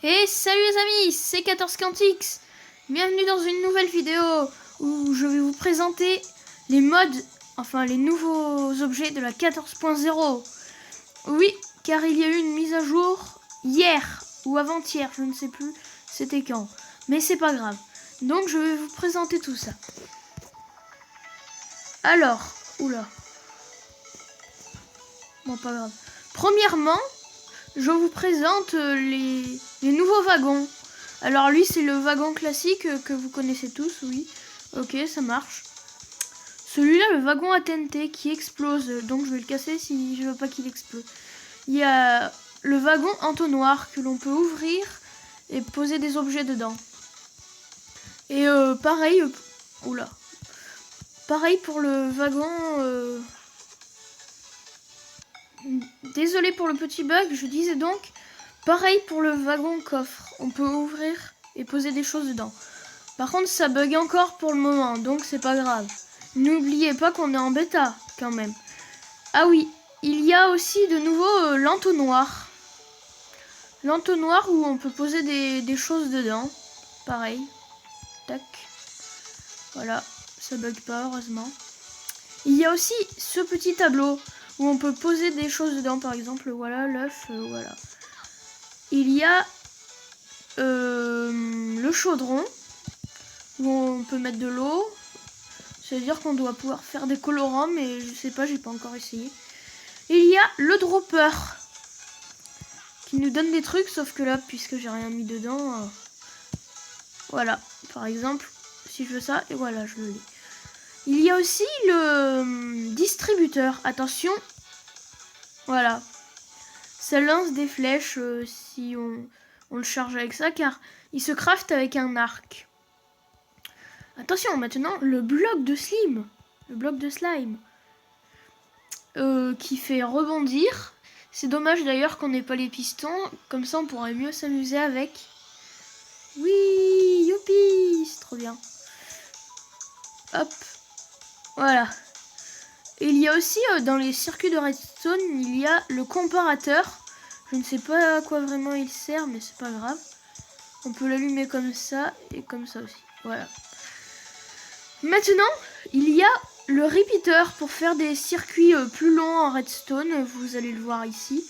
Et salut les amis, c'est 14 Quantix. Bienvenue dans une nouvelle vidéo où je vais vous présenter les mods, enfin les nouveaux objets de la 14.0. Oui, car il y a eu une mise à jour hier ou avant-hier, je ne sais plus c'était quand. Mais c'est pas grave. Donc je vais vous présenter tout ça. Alors, oula. Bon, pas grave. Premièrement, je vous présente les nouveaux wagons. Alors lui, c'est le wagon classique que vous connaissez tous, oui. Ok, ça marche. Celui-là, le wagon à TNT qui explose. Donc je vais le casser si je veux pas qu'il explose. Il y a le wagon entonnoir que l'on peut ouvrir et poser des objets dedans. Et pareil, oula. Pareil pour le wagon... Désolé pour le petit bug, je disais donc, pareil pour le wagon coffre, on peut ouvrir et poser des choses dedans. Par contre, ça bug encore pour le moment, donc c'est pas grave. N'oubliez pas qu'on est en bêta, quand même. Ah oui, il y a aussi de nouveau l'entonnoir. L'entonnoir où on peut poser des choses dedans, pareil. Tac. Voilà, ça bug pas, heureusement. Il y a aussi ce petit tableau où on peut poser des choses dedans, par exemple, voilà, l'œuf, voilà. Il y a le chaudron, où on peut mettre de l'eau. C'est-à-dire qu'on doit pouvoir faire des colorants, mais je sais pas, j'ai pas encore essayé. Et il y a le dropper, qui nous donne des trucs, sauf que là, puisque j'ai rien mis dedans, voilà, par exemple, si je veux ça, et voilà, je le lis. Il y a aussi le distributeur. Attention, voilà. Ça lance des flèches si on le charge avec ça, car il se craft avec un arc. Attention, maintenant, le bloc de slime. Le bloc de slime. Qui fait rebondir. C'est dommage d'ailleurs qu'on n'ait pas les pistons. Comme ça, on pourrait mieux s'amuser avec. Oui, youpi, c'est trop bien. Hop. Voilà. Et il y a aussi dans les circuits de redstone, il y a le comparateur. Je ne sais pas à quoi vraiment il sert, mais c'est pas grave. On peut l'allumer comme ça et comme ça aussi. Voilà. Maintenant, il y a le repeater pour faire des circuits plus longs en redstone. Vous allez le voir ici.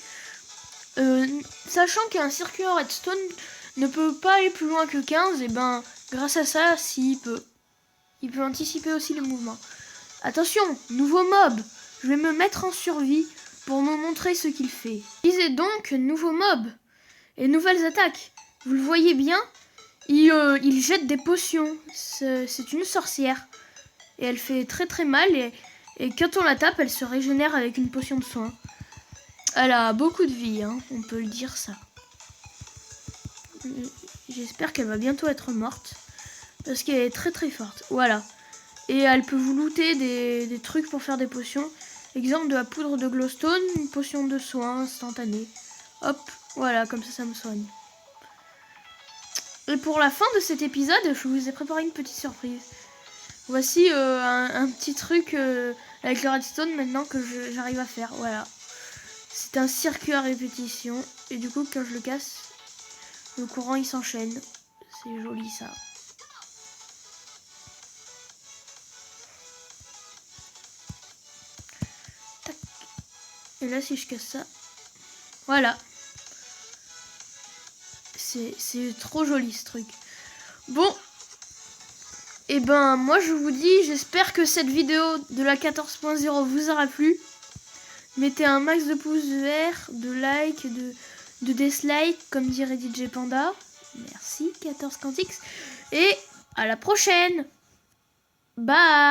Sachant qu'un circuit en redstone ne peut pas aller plus loin que 15, et ben grâce à ça, il peut anticiper aussi les mouvements. Attention, nouveau mob. Je vais me mettre en survie pour me montrer ce qu'il fait. Je disais donc nouveau mob et nouvelles attaques. Vous le voyez bien, il jette des potions. C'est une sorcière. Et elle fait très très mal. Et quand on la tape, elle se régénère avec une potion de soin. Elle a beaucoup de vie, hein, on peut le dire ça. J'espère qu'elle va bientôt être morte. Parce qu'elle est très très forte. Voilà. Et elle peut vous looter des trucs pour faire des potions. Exemple de la poudre de glowstone, une potion de soin instantanée. Hop, voilà, comme ça me soigne. Et pour la fin de cet épisode, je vous ai préparé une petite surprise. Voici un petit truc avec le redstone maintenant que j'arrive à faire. Voilà. C'est un circuit à répétition. Et du coup, quand je le casse, le courant il s'enchaîne. C'est joli ça. Tac. Et là, si je casse ça, voilà. C'est trop joli ce truc. Bon. Et ben moi je vous dis, j'espère que cette vidéo de la 14.0 vous aura plu. Mettez un max de pouces verts, de likes, de dislikes, comme dirait DJ Panda. Merci 14 Quantix. Et à la prochaine. Bye.